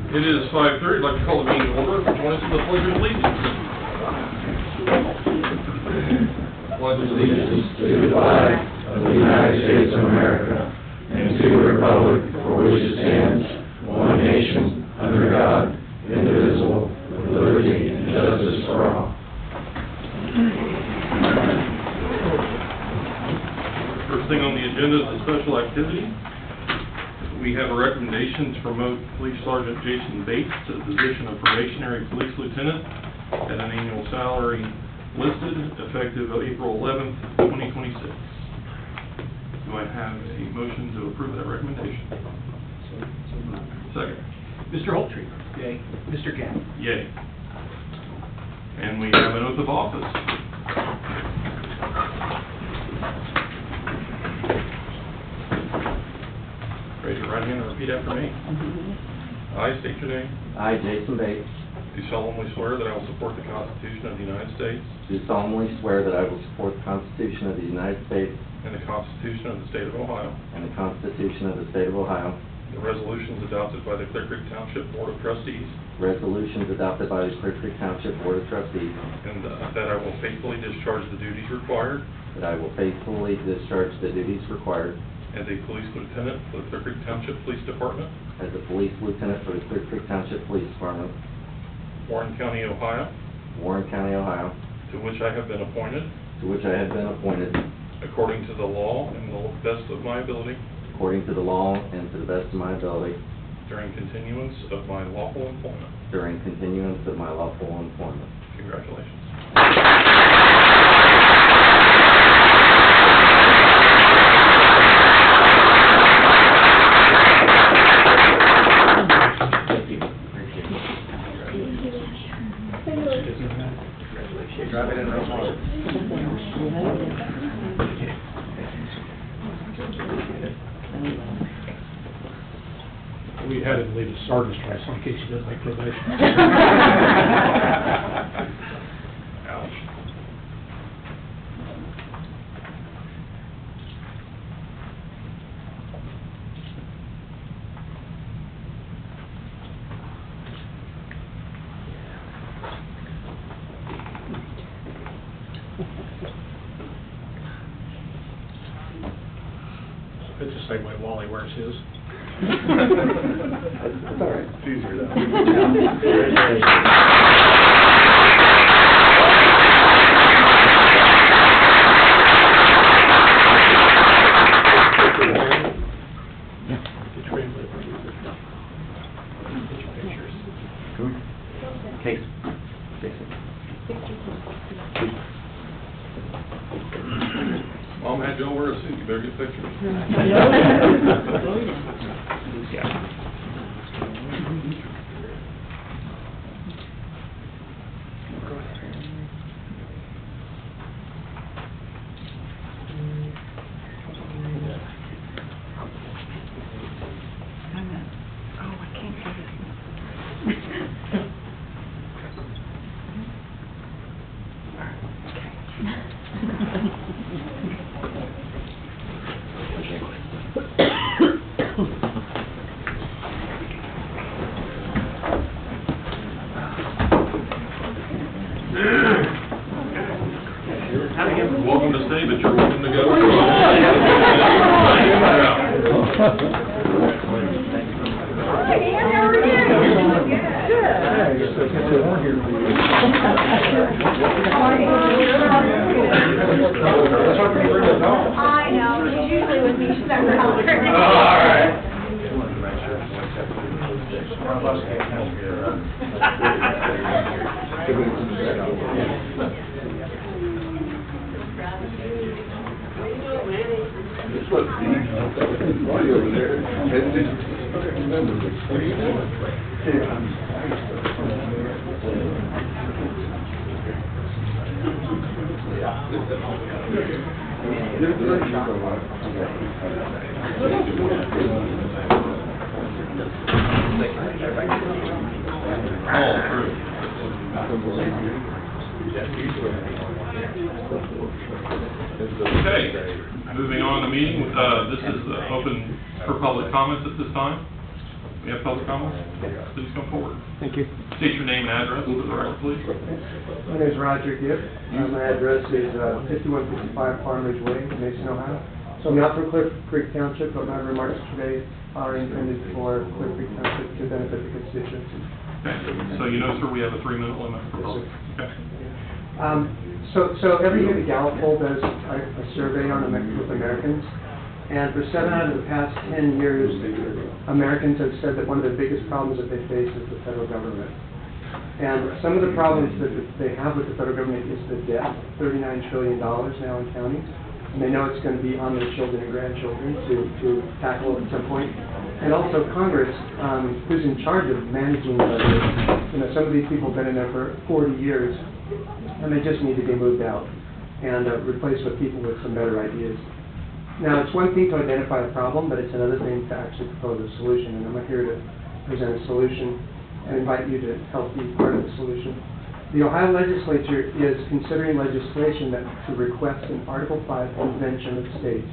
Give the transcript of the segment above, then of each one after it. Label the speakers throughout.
Speaker 1: It is 5:30. I'd like to call the meeting to order. Join us in the Pledge of Allegiance. Pledge of
Speaker 2: Allegiance to the flag of the United States of America and to the republic for which it stands, one nation, under God, indivisible, with liberty and justice for all.
Speaker 1: First thing on the agenda is a special activity. We have a recommendation to promote Police Sergeant Jason Bates to the position of probationary police lieutenant at an annual salary listed effective April 11th, 2026. Do I have a motion to approve that recommendation? Second.
Speaker 3: Mr. Holtree. Yay. Mr. Gabb.
Speaker 1: Yay. And we have an oath of office. Raise your right hand and repeat after me. I state your name.
Speaker 4: I, Jason Bates,
Speaker 1: Do solemnly swear that I will support the Constitution of the United States
Speaker 4: do solemnly swear that I will support the Constitution of the United States
Speaker 1: and the Constitution of the State of Ohio,
Speaker 4: and the Constitution of the State of Ohio,
Speaker 1: the resolutions adopted by the Clearcreek Township Board of Trustees,
Speaker 4: resolutions adopted by the Clearcreek Township Board of Trustees,
Speaker 1: and that I will faithfully discharge the duties required
Speaker 4: that I will faithfully discharge the duties required
Speaker 1: as a police lieutenant for the Clearcreek Township Police Department,
Speaker 4: as a police lieutenant for the Clearcreek Township Police Department,
Speaker 1: Warren County, Ohio,
Speaker 4: Warren County, Ohio,
Speaker 1: to which I have been appointed
Speaker 4: to which I have been appointed
Speaker 1: according to the law and the best of my ability
Speaker 4: according to the law and to the best of my ability
Speaker 1: during continuance of my lawful employment.
Speaker 4: during continuance of my lawful employment.
Speaker 1: Congratulations.
Speaker 3: Drive it in real hard.
Speaker 5: We had him leave a sergeant's try, so in case he doesn't make probation.
Speaker 1: Ouch.
Speaker 5: It's the same way Wally wears his.
Speaker 4: That's all right.
Speaker 1: It's easier though.
Speaker 4: Case. Jason.
Speaker 1: Mom had y'all wear a suit, you better get pictures. Welcome to stay, but you're welcome to go.
Speaker 6: I know, she's usually with me, she's at her house.
Speaker 1: All right. All through. Okay, moving on to the meeting. This is open for public comments at this time. We We have public comments? Please come forward.
Speaker 7: Thank you.
Speaker 1: State your name and address for the record, please.
Speaker 7: My name is Roger Gibb. My address is 5155 Farmers Way, Mason, Ohio. So I'm not from Clearcreek Township, but my remarks today are intended for Clearcreek Township to benefit the constituency.
Speaker 1: Okay, so you know, sir, we have a 3-minute limit for public. Okay.
Speaker 7: So every year the Gallup poll does a survey on with Americans, and for 7 out of the past 10 years, Americans have said that one of the biggest problems that they face is the federal government. And some of the problems that they have with the federal government is the debt, $39 trillion now in counties, and they know it's going to be on their children and grandchildren to tackle at some point. And also Congress, who's in charge of managing the budget. You know, some of these people have been in there for 40 years, and they just need to be moved out and replaced with people with some better ideas. Now, it's one thing to identify a problem, but it's another thing to actually propose a solution, and I'm here to present a solution and invite you to help be part of the solution. The Ohio legislature is considering legislation to request an Article 5 convention of states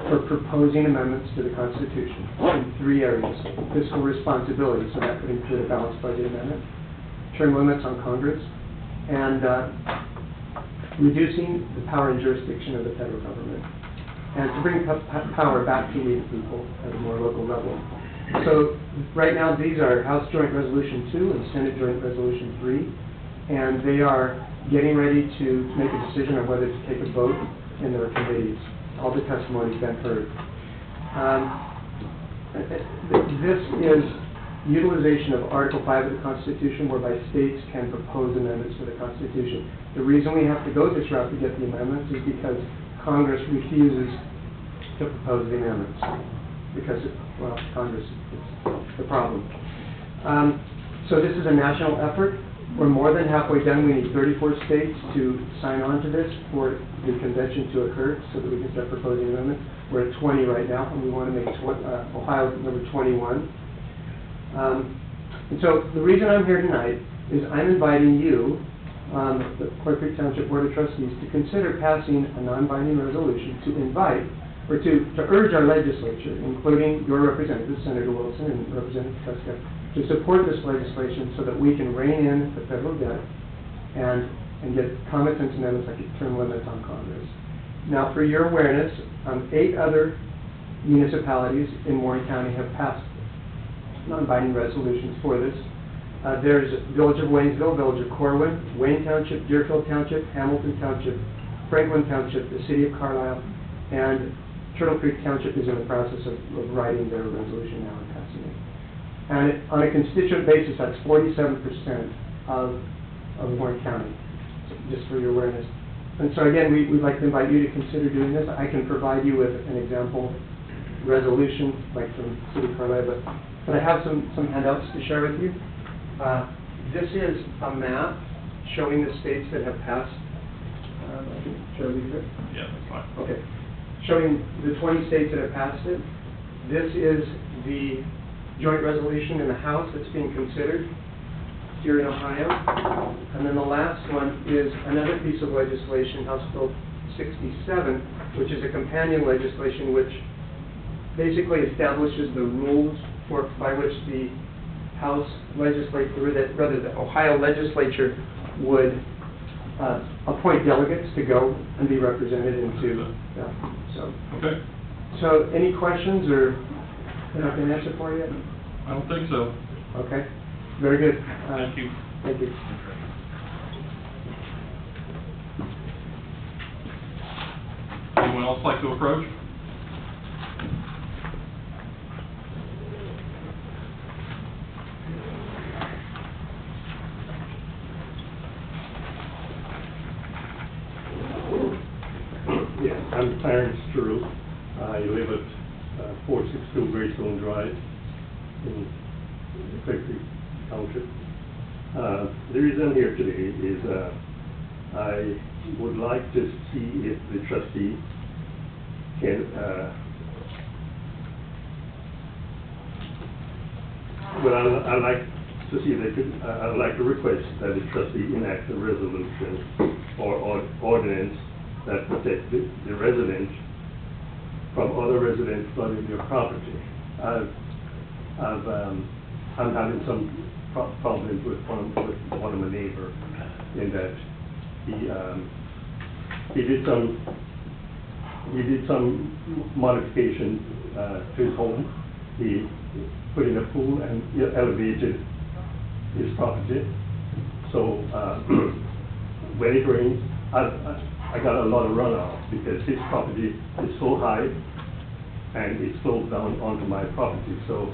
Speaker 7: for proposing amendments to the Constitution in 3 areas: fiscal responsibility, so that could include a balanced budget amendment, term limits on Congress, and reducing the power and jurisdiction of the federal government, and to bring power back to we the people at a more local level. So right now these are House Joint Resolution 2 and Senate Joint Resolution 3, and they are getting ready to make a decision on whether to take a vote in their committees. All the testimony's been heard. This is utilization of Article 5 of the Constitution, whereby states can propose amendments to the Constitution. The reason we have to go this route to get the amendments is because Congress refuses to propose the amendments because, Congress is the problem. So this is a national effort. We're more than halfway done. We need 34 states to sign on to this for the convention to occur so that we can start proposing amendments. We're at 20 right now, and we want to make Ohio number 21. And so the reason I'm here tonight is I'm inviting you, the Clearcreek Township Board of Trustees, to consider passing a non-binding resolution to invite, or to urge our legislature, including your representatives, Senator Wilson and Representative Tuska, to support this legislation so that we can rein in the federal debt and get common sense amendments like term limits on Congress. Now, for your awareness, 8 other municipalities in Warren County have passed non-binding resolutions for this. There's Village of Waynesville, Village of Corwin, Wayne Township, Deerfield Township, Hamilton Township, Franklin Township, the City of Carlisle, and Turtle Creek Township is in the process of writing their resolution now and passing it. And on a constituent basis, that's 47% of Warren County, so just for your awareness. And so again, we'd like to invite you to consider doing this. I can provide you with an example resolution, like from City of Carlisle, but I have some handouts to share with you. This is a map showing the states that have passed. Should I leave it?
Speaker 1: Yeah, that's fine.
Speaker 7: Okay. Showing the 20 states that have passed it. This is the joint resolution in the House that's being considered here in Ohio. And then the last one is another piece of legislation, House Bill 67, which is a companion legislation which basically establishes the rules by which the House legislature, rather the Ohio legislature would appoint delegates to go and be represented into.
Speaker 1: Okay.
Speaker 7: So any questions or that I can answer for you?
Speaker 1: I don't think so.
Speaker 7: Okay. Very good.
Speaker 1: Thank you.
Speaker 7: Thank you.
Speaker 1: Anyone else like to approach?
Speaker 8: Yes, I'm Clarence Drew. I live at 462 Greystone Drive in Clearcreek Township. The reason I'm here today is I would like to see if the trustee can, I'd like to see if they could, I'd like to request that the trustee enact a resolution or ordinance that protects the residents from other residents flooding their property. I'm having some problems with one of my neighbor, in that he did some modification to his home. He put in a pool and elevated his property. So when it rains, I got a lot of runoff because his property is so high and it flows down onto my property. So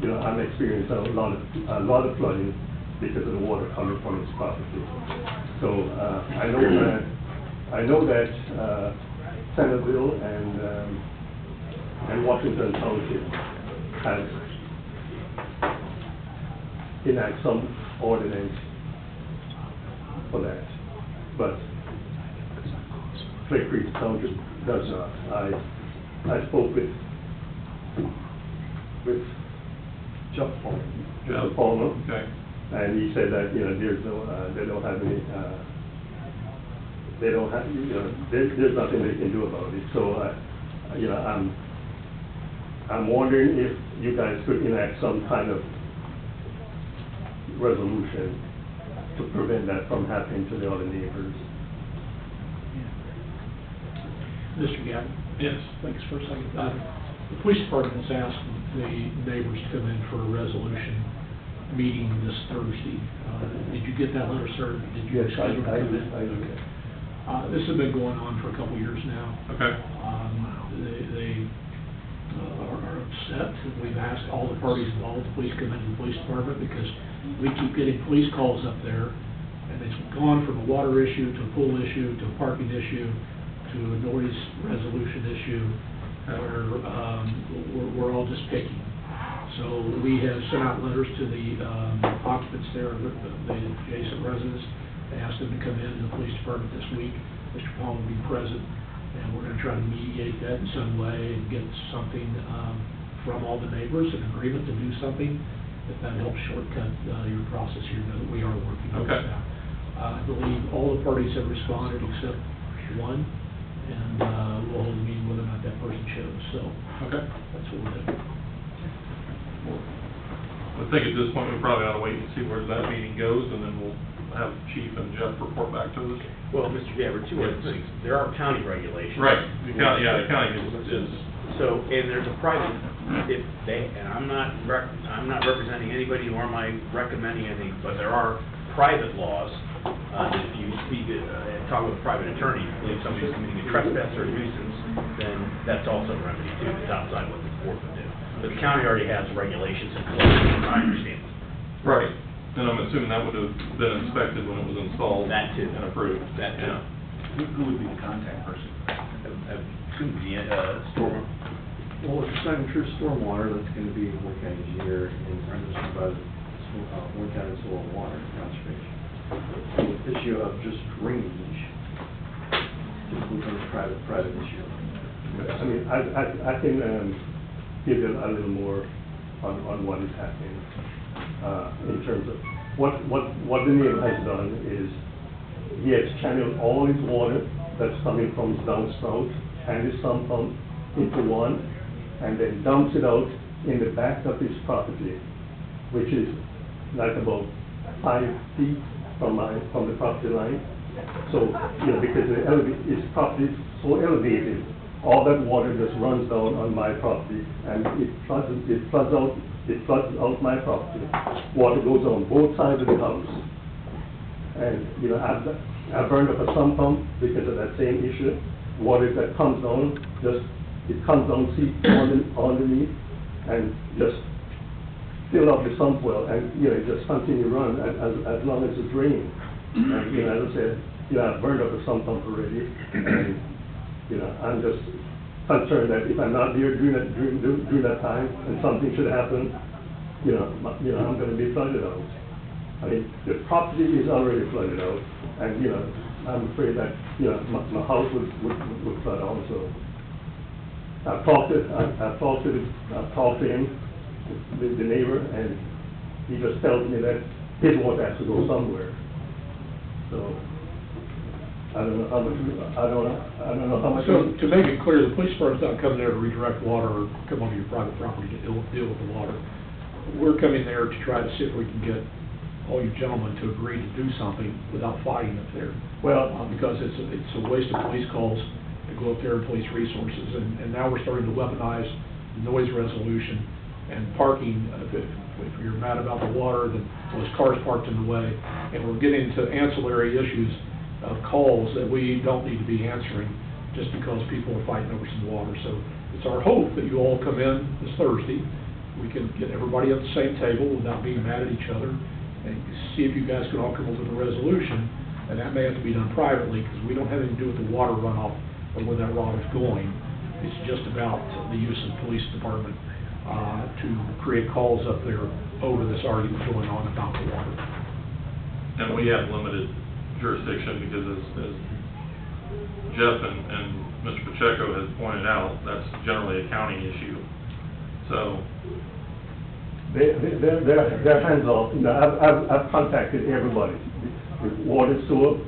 Speaker 8: I'm experiencing a lot of flooding because of the water coming from his property. So I know that Centerville and Washington Township has enacted some ordinance for that, but Clearcreek Township does not. I spoke with
Speaker 1: Jeff
Speaker 8: Palmer,
Speaker 1: Okay.
Speaker 8: and he said that, there's no, they don't have any, there's nothing they can do about it. So, I'm wondering if you guys could enact some kind of resolution to prevent that from happening to the other neighbors.
Speaker 5: Mr. Gavin?
Speaker 1: Yes.
Speaker 5: Thanks for a second. The police department has asked the neighbors to come in for a resolution meeting this Thursday. Did you get that letter, sir? Did you
Speaker 8: Yes,
Speaker 5: schedule to
Speaker 8: I
Speaker 5: come
Speaker 8: did.
Speaker 5: in? Okay. This has been going on for a couple years now.
Speaker 1: Okay.
Speaker 5: They are upset. We've asked all the parties involved to please come into the police department because we keep getting police calls up there, and it's gone from a water issue to a pool issue to a parking issue to a noise resolution issue where we're all just picking. So we have sent out letters to the occupants there, the adjacent residents. They asked them to come in the police department this week. Mr. Paul will be present, and we're going to try to mediate that in some way and get something from all the neighbors, an agreement to do something. If that helps shortcut your process here, know that we are working on
Speaker 1: Okay.
Speaker 5: that. I believe all the parties have responded except one, and we'll hold a meeting whether or not that person shows. So
Speaker 1: Okay.
Speaker 5: that's what we're doing.
Speaker 1: I think at this point, we probably ought to wait and see where that meeting goes, and then we'll have Chief and Jeff report back to us.
Speaker 3: Well, Mr. Gabbard, two other things. There are county regulations.
Speaker 1: Right, the county is,
Speaker 3: So, and there's a private, and I'm not representing anybody, nor am I recommending anything, but there are private laws, that if you speak, and talk with a private attorney, if somebody's committing a trespass or a nuisance, then that's also a remedy too, it's outside what the court would do. But the county already has regulations in place, I understand.
Speaker 1: right, and I'm assuming that would have been inspected when it was installed.
Speaker 3: That too.
Speaker 1: And approved.
Speaker 3: That too.
Speaker 1: Yeah.
Speaker 3: Who would be the contact person? Could be, storm.
Speaker 4: Well, if it's not true stormwater, that's going to be Warren County engineer and understood by the Warren County Soil and Water Conservation. The issue of just drainage typically becomes a private issue.
Speaker 8: I mean, I can give you a little more on what is happening in terms of what the neighbor has done is he has channeled all his water that's coming from his downspout and his sump pump into one, and then dumps it out in the back of his property, which is like about 5 feet from the property line. So, because his property is so elevated, all that water just runs down on my property, and it floods out my property. Water goes on both sides of the house. And, I burned up a sump pump because of that same issue. Water that comes down, it comes down, seeps underneath, and just fill up the sump well, and, it just continue to run as long as it's raining. And, as I said, I've burned up a sump pump already, and, I'm just concerned that if I'm not there during that time, and something should happen, I'm gonna be flooded out. I mean, the property is already flooded out, and, I'm afraid that, my house would flood also. I've talked to him, the neighbor, and he just tells me that his water has to go somewhere. So, I don't know how much, I don't know how much.
Speaker 5: So, to make it clear, the police department's not coming there to redirect water or come onto your private property to deal with the water. We're coming there to try to see if we can get all you gentlemen to agree to do something without fighting up there.
Speaker 8: Well,
Speaker 5: Because it's a waste of police calls to go up there and police resources, and now we're starting to weaponize noise resolution and parking. If you're mad about the water, then those cars parked in the way, and we're getting to ancillary issues of calls that we don't need to be answering just because people are fighting over some water. So it's our hope that you all come in this Thursday. We can get everybody at the same table without being mad at each other and see if you guys can all come up with a resolution. And that may have to be done privately because we don't have anything to do with the water runoff or where that water's going. It's just about the use of the police department to create calls up there over this argument going on about the water.
Speaker 1: And we have limited jurisdiction because as Jeff and Mr. Pacheco has pointed out, that's generally a county issue. So.
Speaker 8: They're hands off. You know, I've contacted everybody, with water, sewer.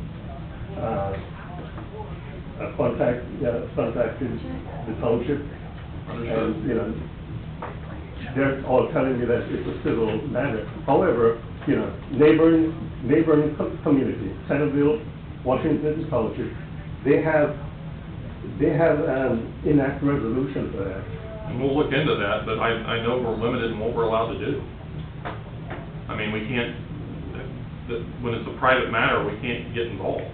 Speaker 8: I've contacted the township, and you know, they're all telling me that it's a civil matter. However, you know, neighboring community, Centerville, Washington Township, they have enact resolution for that.
Speaker 1: And we'll look into that, but I know we're limited in what we're allowed to do. I mean, we can't, when it's a private matter, we can't get involved.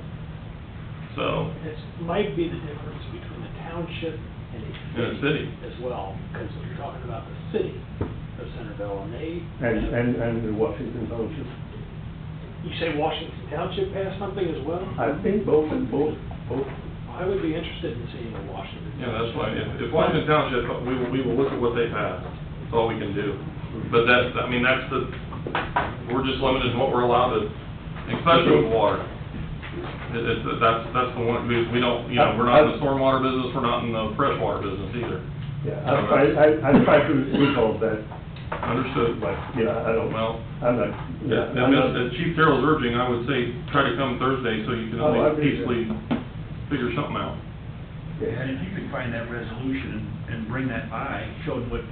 Speaker 1: So.
Speaker 9: It might be the difference between a township and a city as well, because you're talking about the city of Centerville, and they.
Speaker 8: And the Washington Township.
Speaker 9: You say Washington Township passed something as well?
Speaker 8: I think both.
Speaker 9: I would be interested in seeing a Washington.
Speaker 1: Yeah, that's why, if Washington Township, we will look at what they've had. That's all we can do. But that's, I mean, we're just limited in what we're allowed to, especially with water. That's the one, we don't, you know, we're not in the stormwater business, we're not in the freshwater business either.
Speaker 8: Yeah, I try to resolve that.
Speaker 1: Understood.
Speaker 8: But, you know, I don't,
Speaker 1: Well,
Speaker 8: I'm not.
Speaker 1: yeah, if Chief Carroll's urging, I would say try to come Thursday so you can at least peacefully figure something out.
Speaker 3: And if you could find that resolution and bring that by, showing what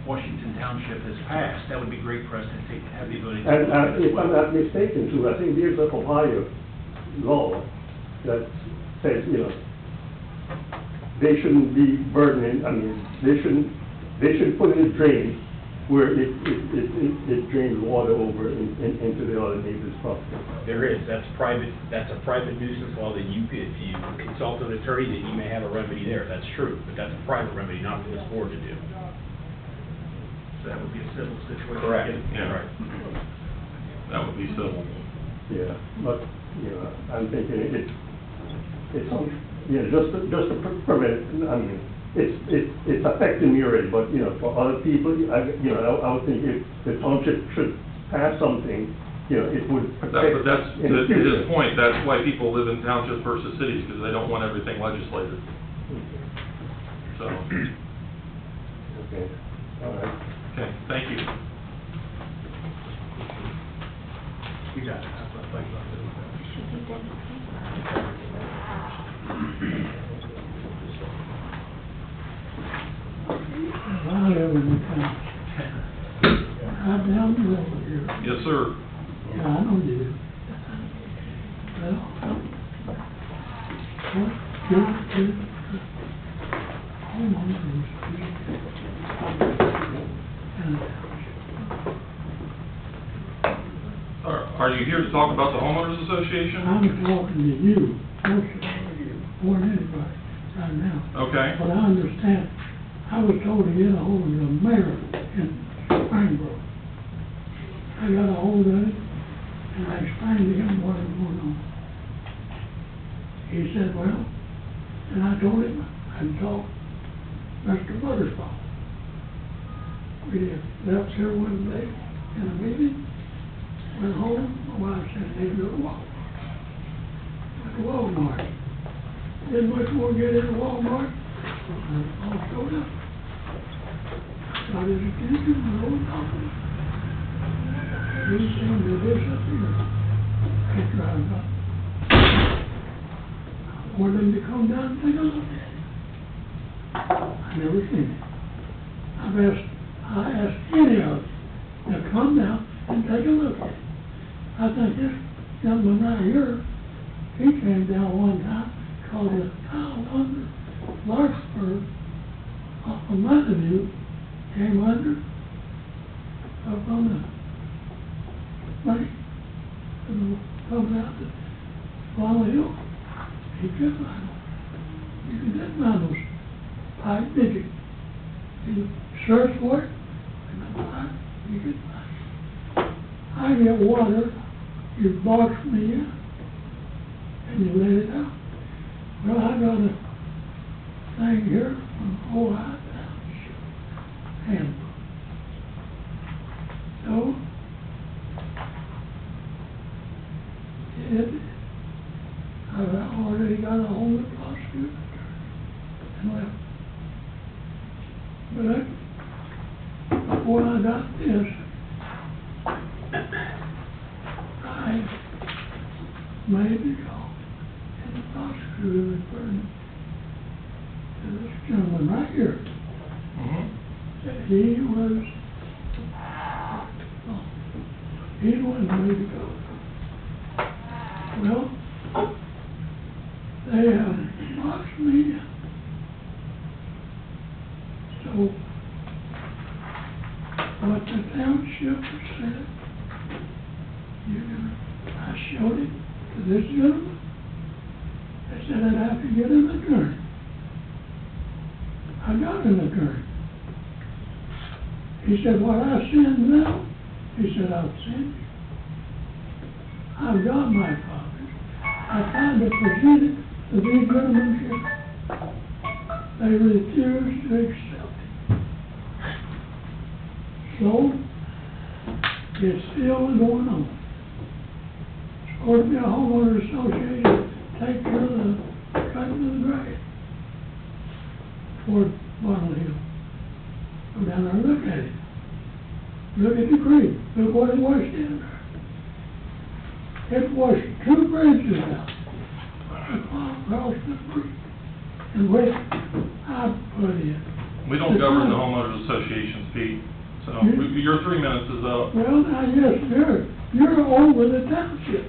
Speaker 3: Washington Township has passed, that would be great for us to have the ability to.
Speaker 8: And if I'm not mistaken too, I think there's a Ohio law that says, you know, they shouldn't be burdening, I mean, they should put in a drain where it drains water over into the other neighbor's property.
Speaker 3: There is, that's a private nuisance law that if you consult an attorney, that you may have a remedy there, that's true, but that's a private remedy, not for this board to do. So that would be a civil situation.
Speaker 1: Correct.
Speaker 3: Yeah,
Speaker 1: Yeah.
Speaker 3: right.
Speaker 1: That would be civil.
Speaker 8: Yeah, but, you know, I'm thinking it's, yeah, just to prevent it, I mean, it's affecting me already, but, you know, for other people, I would think if the township should pass something, you know, it would protect.
Speaker 1: But that's,
Speaker 8: in the
Speaker 1: to his
Speaker 8: future.
Speaker 1: point, that's why people live in townships versus cities, because they don't want everything legislated. So,
Speaker 8: Okay, all right.
Speaker 1: okay, thank you.
Speaker 3: You got it. That's what I thought you were gonna do.
Speaker 10: I live in the town. Right down the road here.
Speaker 1: Yes, sir.
Speaker 10: Yeah, I know you do. Well, you're homeowners.
Speaker 1: Are you here to talk about the homeowners association?
Speaker 10: I'm talking to you, personally, more than anybody, right now.
Speaker 1: Okay.
Speaker 10: But I understand, I was told to get a hold of the mayor in Springboro. I got a hold of him, and I explained to him what was going on. He said, well, and I told him I'd talk Mr. Butterspaw. We left here one day in a meeting, went home, my wife said, they go to Walmart. Went to Walmart. Didn't much more get into Walmart. All showed up. Got his attention, the whole company. He seemed to disappear. He drives up. for them to come down and take a look at it. I never seen it. I asked any of them to come down and take a look at it. I think this gentleman right here, he came down one time, called the tile under Larkspur off of Mountain View, came under, up on the bank, and comes out to Walnut Hill. He couldn't find them. You couldn't find those pipe digits. You search for it, and the pipe, you couldn't find it. I get water, you box me in, and you let it out. Well, I got a thing here from Ohio Township handbook. So, I've already got a hold of the prosecutor and left. But before I got this, I made the call, and the prosecutor referred me to this gentleman right here. That he was made the call. Well, they boxed me in. So, what the township said, I showed it to this gentleman. They said I'd have to get an attorney. I got an attorney. He said, what I send now, he said, I'll send you. I've got my copies. I tried to present it to these gentlemen here. They refused to accept it. So, it's still going on. It's going to be a homeowner association take care of the cutting of the grass toward Bottle Hill. Go down there and look at it. Look at the creek. Look what it washed in there. It washed 2 bridges out across the creek. And what I put in.
Speaker 1: We don't govern the homeowners associations, Pete. So your 3 minutes is up.
Speaker 10: Well, now, yes, you're over the township.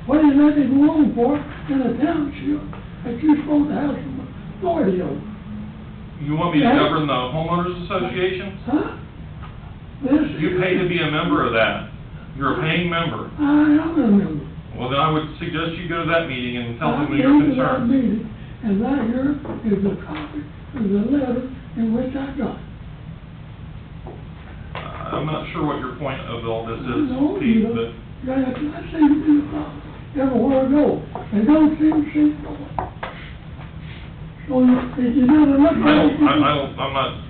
Speaker 10: What is that go on for in a township that you're supposed to have some authority over?
Speaker 1: You want me to govern the homeowners association?
Speaker 10: Huh?
Speaker 1: You pay to be a member of that. You're a paying member.
Speaker 10: I am a member.
Speaker 1: Well, then I would suggest you go to that meeting and tell them
Speaker 10: I
Speaker 1: your
Speaker 10: came to that
Speaker 1: concerns.
Speaker 10: meeting, and right here is a copy of the letter in which I got.
Speaker 1: I'm not sure what your point of all this
Speaker 10: No,
Speaker 1: is, Pete,
Speaker 10: you
Speaker 1: but
Speaker 10: know, I see you do the problem everywhere I go, and don't seem to see the point. So if you never look at it,
Speaker 1: I'm not.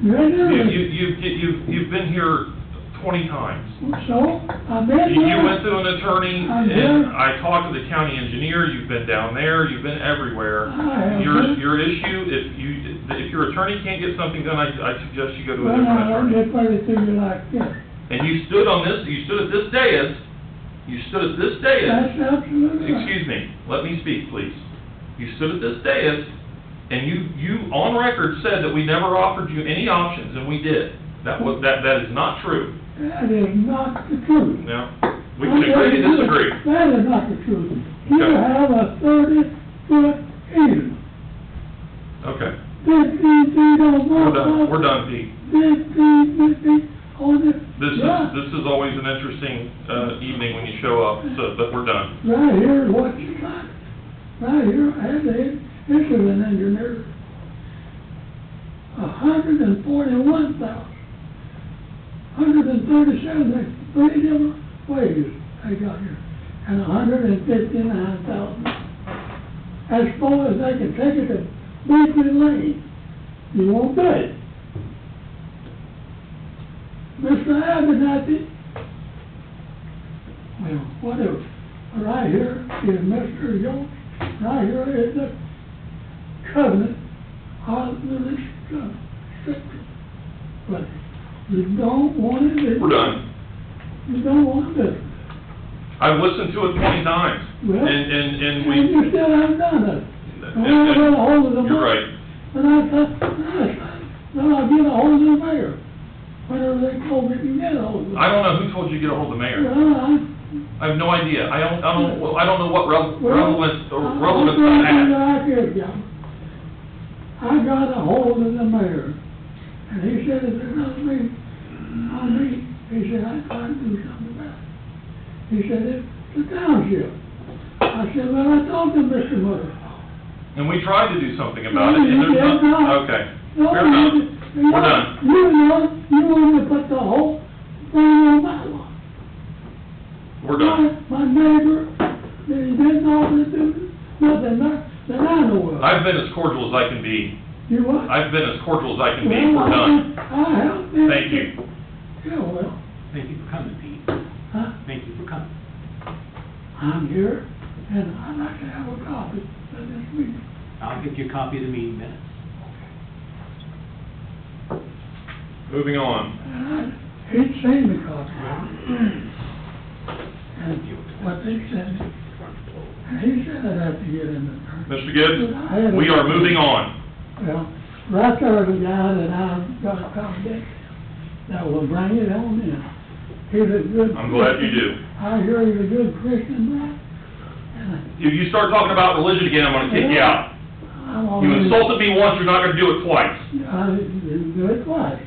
Speaker 1: You've been here 20 times.
Speaker 10: So, I've been
Speaker 1: You
Speaker 10: there.
Speaker 1: went to an attorney, and I talked to the county engineer, you've been down there, you've been everywhere.
Speaker 10: I have
Speaker 1: Your issue, if your attorney can't get something done, I suggest you go to a
Speaker 10: Well,
Speaker 1: different
Speaker 10: now,
Speaker 1: attorney.
Speaker 10: let me put it to you like this.
Speaker 1: And you stood at this dais,
Speaker 10: That's absolutely right.
Speaker 1: excuse me, let me speak, please. You stood at this dais, and you on record said that we never offered you any options, and we did. That is not true.
Speaker 10: That is not the truth.
Speaker 1: Now, we can agree to disagree.
Speaker 10: That is not the truth. You
Speaker 1: Okay.
Speaker 10: have a 30-foot easement.
Speaker 1: Okay,
Speaker 10: 15 feet on both sides.
Speaker 1: we're done, Pete.
Speaker 10: 15 feet on the.
Speaker 1: This is always an interesting, evening when you show up, but we're done.
Speaker 10: Right here is what you got. Right here, I had this is an engineer. 141,000. 137, 3 different ways they got here. And 159,000. As far as they can take it to Beacon Lane, you won't do it. Mr. Abernathy, well, whatever. Right here is Mr. York. Right here is the covenant of the restriction. But you don't want to do it.
Speaker 1: We're done.
Speaker 10: You don't want to do it.
Speaker 1: I've listened to it 20 times.
Speaker 10: Well,
Speaker 1: and
Speaker 10: you
Speaker 1: we,
Speaker 10: still haven't done it. And when I got a hold of the
Speaker 1: you're
Speaker 10: mayor,
Speaker 1: right.
Speaker 10: and I thought, then I'll get a hold of the mayor. Whenever they told me to get a hold of the mayor.
Speaker 1: I don't know who told you to get a hold of the mayor.
Speaker 10: Well,
Speaker 1: I have no idea. I don't know what relevance
Speaker 10: I'll
Speaker 1: that
Speaker 10: tell you
Speaker 1: has.
Speaker 10: like this, John. I got a hold of the mayor, and he said, if it's not me, he said, I can't do something about it. He said, it's the township. I said, well, I talked to Mr. Murray.
Speaker 1: And we tried to do something about it, and
Speaker 10: No, you
Speaker 1: there's
Speaker 10: did not.
Speaker 1: okay.
Speaker 10: No,
Speaker 1: Fair enough.
Speaker 10: you-
Speaker 1: We're done.
Speaker 10: You wanted to put the whole thing on my lawn.
Speaker 1: We're done.
Speaker 10: My neighbor, he didn't offer to do nothing that I know of.
Speaker 1: I've been as cordial as I can be.
Speaker 10: You what?
Speaker 1: I've been as cordial as I can be.
Speaker 10: Well,
Speaker 1: We're done.
Speaker 10: I helped him.
Speaker 1: Thank you.
Speaker 10: Yeah, well,
Speaker 3: Thank you for coming, Pete.
Speaker 10: huh?
Speaker 3: Thank you for coming.
Speaker 10: I'm here, and I'd like to have a copy of this meeting.
Speaker 3: I'll get you a copy of the meeting minutes.
Speaker 1: Moving on.
Speaker 10: And he'd seen the copy of it. And what they sent me. And he said I'd have to get in the.
Speaker 1: Mr. Gibbs, we are moving on.
Speaker 10: Well, right there's a guy that I've got a copy that will bring it on in. He's a good.
Speaker 1: I'm glad you do.
Speaker 10: I hear he's a good Christian man. And
Speaker 1: If you start talking about religion again, I'm gonna kick you out.
Speaker 10: I'm
Speaker 1: You
Speaker 10: already.
Speaker 1: insulted me once, you're not gonna do it twice.
Speaker 10: I didn't do it twice.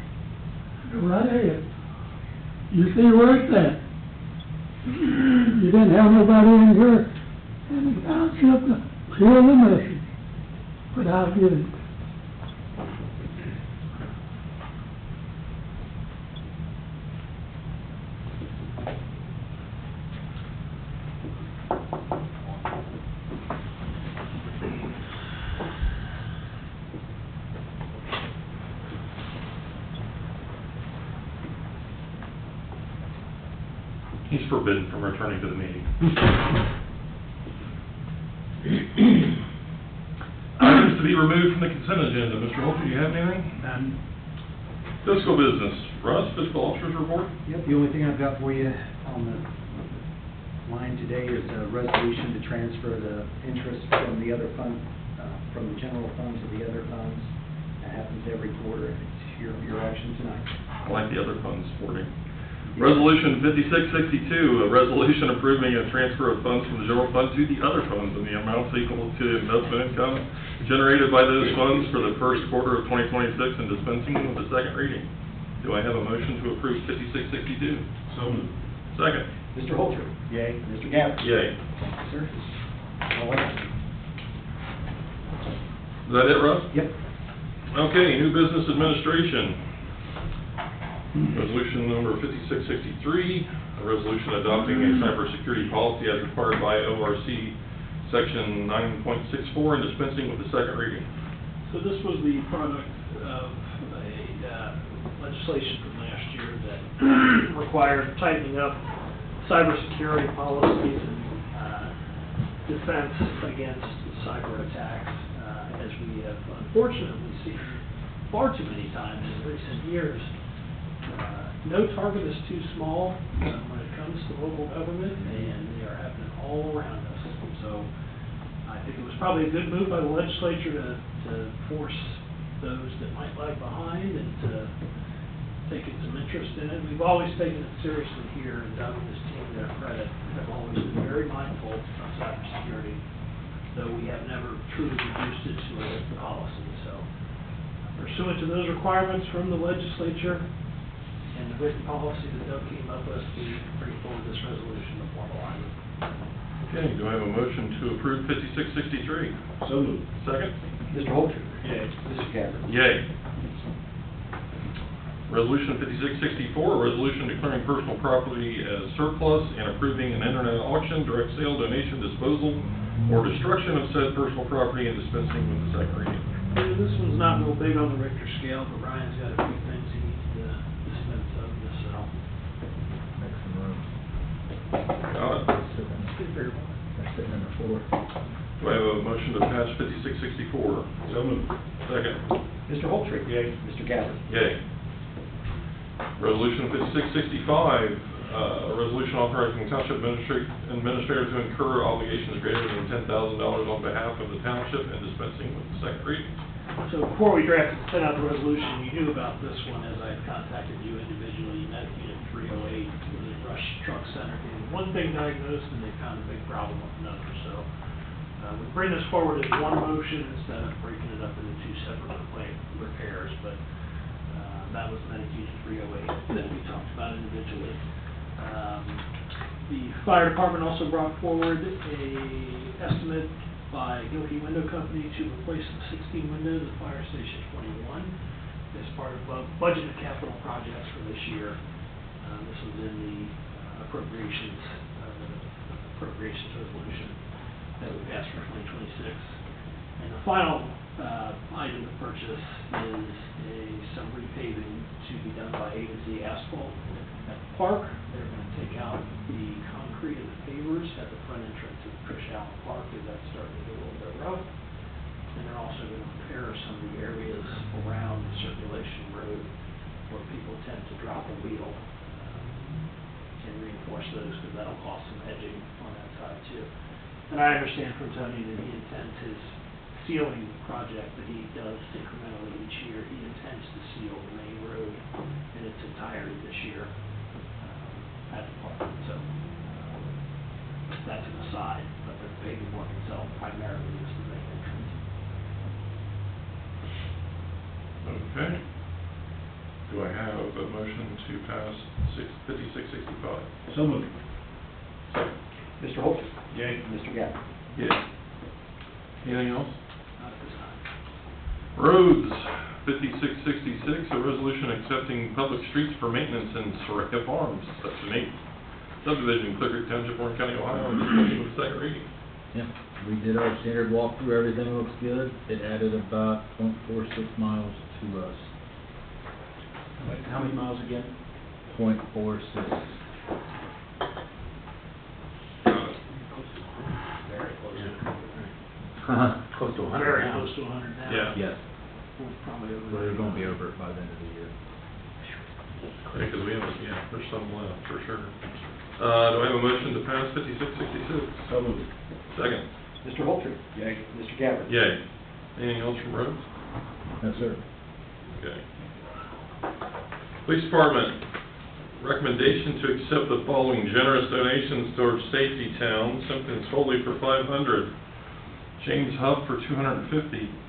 Speaker 10: Go right ahead. You see where it's at. You didn't have nobody in here in the township to hear the message, but I'll get it.
Speaker 1: He's forbidden from returning to the meeting. Items to be removed from the consent agenda. Mr. Holter, do you have anything? Fiscal business. Russ, fiscal officer's report?
Speaker 11: Yep, the only thing I've got for you on the line today is a resolution to transfer the interest from the other fund, from the general fund to the other funds. That happens every quarter, and it's your action tonight.
Speaker 1: I like the other funds wording. Resolution 5662, a resolution approving a transfer of funds from the general fund to the other funds in the amounts equal to the investment income generated by those funds for the first quarter of 2026 and dispensing with the second reading. Do I have a motion to approve 5662? So moved. Second.
Speaker 11: Mr. Holter? Yay. Mr. Gabbard?
Speaker 1: Yay.
Speaker 11: Sir? All right.
Speaker 1: Is that it, Russ?
Speaker 11: Yep.
Speaker 1: Okay, new business administration. Resolution number 5663, a resolution adopting a cybersecurity policy as required by ORC Section 9.64 and dispensing with the second reading.
Speaker 9: So this was the product of a legislation from last year that required tightening up cybersecurity policies and defense against cyber attacks, as we have unfortunately seen far too many times in recent years. No target is too small when it comes to local government, and they are happening all around us. So I think it was probably a good move by the legislature to force those that might lag behind and to take some interest in it. We've always taken it seriously here, and Doug and his team, to their credit, have always been very mindful of cybersecurity, though we have never truly reduced it to a policy. So pursuant to those requirements from the legislature and the written policy that Doug came up with, we bring forward this resolution to formalize it.
Speaker 1: Okay, do I have a motion to approve 5663?
Speaker 11: So moved.
Speaker 1: Second?
Speaker 11: Mr. Holter? Yay. Mr. Gabbard?
Speaker 1: Yay. Resolution 5664, a resolution declaring personal property as surplus and approving an internet auction, direct sale, donation, disposal, or destruction of said personal property and dispensing with the second reading.
Speaker 9: This one's not real big on the Richter scale, but Ryan's got a few things he needs to dispense of this, so.
Speaker 1: Got it.
Speaker 2: That's sitting in the floor.
Speaker 1: Do I have a motion to pass 5664? So moved. Second.
Speaker 11: Mr. Holter? Yay. Mr. Gabbard?
Speaker 1: Yay. Resolution 5665, A resolution authorizing township administrator to incur obligations greater than $10,000 on behalf of the township and dispensing with the second reading.
Speaker 9: So before we sent out the resolution, you knew about this one as I had contacted you individually. You met at Unit 308 with the Rush Truck Center. Getting one thing diagnosed, and they found a big problem with another. So we bring this forward as one motion instead of breaking it up into two separate repairs. But that was met at Unit 308 that we talked about individually. The fire department also brought forward a estimate by Gilkey Window Company to replace the 16 windows at Fire Station 21 as part of budget and capital projects for this year. This was in the appropriations resolution that we passed for 2026. And the final item to purchase is some repaving to be done by A-to-Z Asphalt at the park. They're going to take out the concrete and the pavers at the front entrance of Trish Allen Park, as that's starting to get a little bit rough. And they're also going to repair some of the areas around the Circulation Road where people tend to drop a wheel, and reinforce those, because that'll cost some edging on that side too. And I understand from Tony that he intends his sealing project that he does incrementally each year. He intends to seal the main road in its entirety this year at the park. So that's an aside, but the paving work itself primarily is the main entrance.
Speaker 1: Okay. Do I have a motion to pass 5665?
Speaker 11: So moved.
Speaker 1: Second.
Speaker 11: Mr. Holter? Yay. Mr. Gabbard?
Speaker 1: Yeah. Anything else?
Speaker 9: Not at this time.
Speaker 1: Roads, 5666, a resolution accepting public streets for maintenance in Sorrento Farms, Section 8, subdivision, Clearcreek Township, Warren County, Ohio, and dispensing with the second reading.
Speaker 12: Yeah, we did our standard walkthrough, everything looks good. It added about 0.46 miles to us.
Speaker 11: How many miles again?
Speaker 12: 0.46.
Speaker 9: Very close to
Speaker 11: Close to 100
Speaker 9: Very
Speaker 11: now.
Speaker 9: close to 100 now.
Speaker 1: Yeah.
Speaker 12: Yes,
Speaker 9: Probably over.
Speaker 12: we're gonna be over it by the end of the year.
Speaker 1: Yeah, because we haven't, there's some left, for sure. Do I have a motion to pass 5666?
Speaker 11: So moved.
Speaker 1: Second.
Speaker 11: Mr. Holter? Yay. Mr. Gabbard?
Speaker 1: Yay. Anything else from roads?
Speaker 12: Yes, sir.
Speaker 1: Okay. Police Department, recommendation to accept the following generous donations towards Safety Town, Simpkins Foley for $500, James Huff for $250,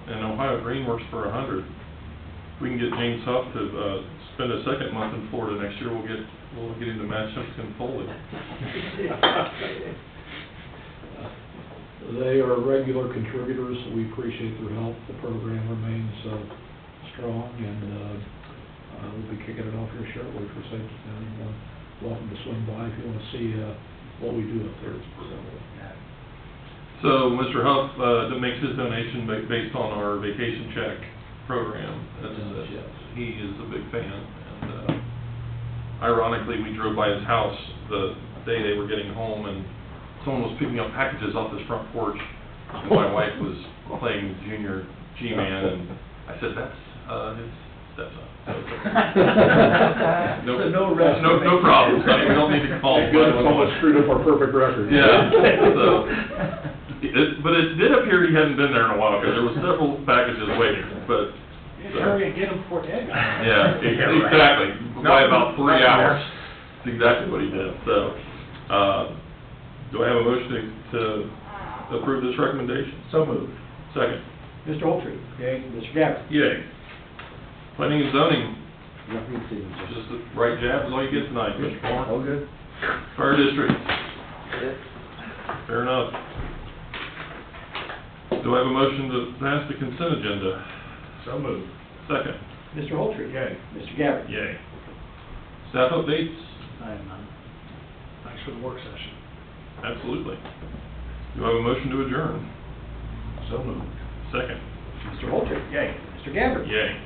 Speaker 1: and Ohio Greenworks for $100. If we can get James Huff to spend a second month in Florida next year, we'll get him to match Simpkins Foley.
Speaker 5: They are regular contributors, so we appreciate their help. The program remains strong, and we'll be kicking it off here shortly for Safety Town. Welcome to swing by if you want to see what we do up there.
Speaker 1: So Mr. Huff makes his donation based on our vacation check program.
Speaker 5: Yes.
Speaker 1: He is a big fan, and ironically, we drove by his house the day they were getting home, and someone was picking up packages off his front porch, and my wife was playing junior G-Man, and I said, that's his stepson. No problem, honey, we don't need to call.
Speaker 8: Thank goodness someone screwed up our perfect record.
Speaker 1: Yeah, so, but it did appear he hadn't been there in a while, because there was several packages waiting, but.
Speaker 9: Hurry and get them before Ed got there.
Speaker 1: Yeah, exactly, by about 3 hours. That's exactly what he did, so, do I have a motion to approve this recommendation?
Speaker 11: So moved.
Speaker 1: Second.
Speaker 11: Mr. Holter? Yay. Mr. Gabbard?
Speaker 1: Yay. Planning and zoning,
Speaker 11: You don't need signatures.
Speaker 1: just the right jab is all you get tonight, Mr. Palmer.
Speaker 11: All good.
Speaker 1: Fire district. Fair enough. Do I have a motion to pass the consent agenda?
Speaker 11: So moved.
Speaker 1: Second.
Speaker 11: Mr. Holter? Yay. Mr. Gabbard?
Speaker 1: Yay. Staff updates?
Speaker 9: I have none. Thanks for the work session.
Speaker 1: Absolutely. Do I have a motion to adjourn?
Speaker 11: So moved.
Speaker 1: Second.
Speaker 11: Mr. Holter? Yay. Mr. Gabbard?
Speaker 1: Yay.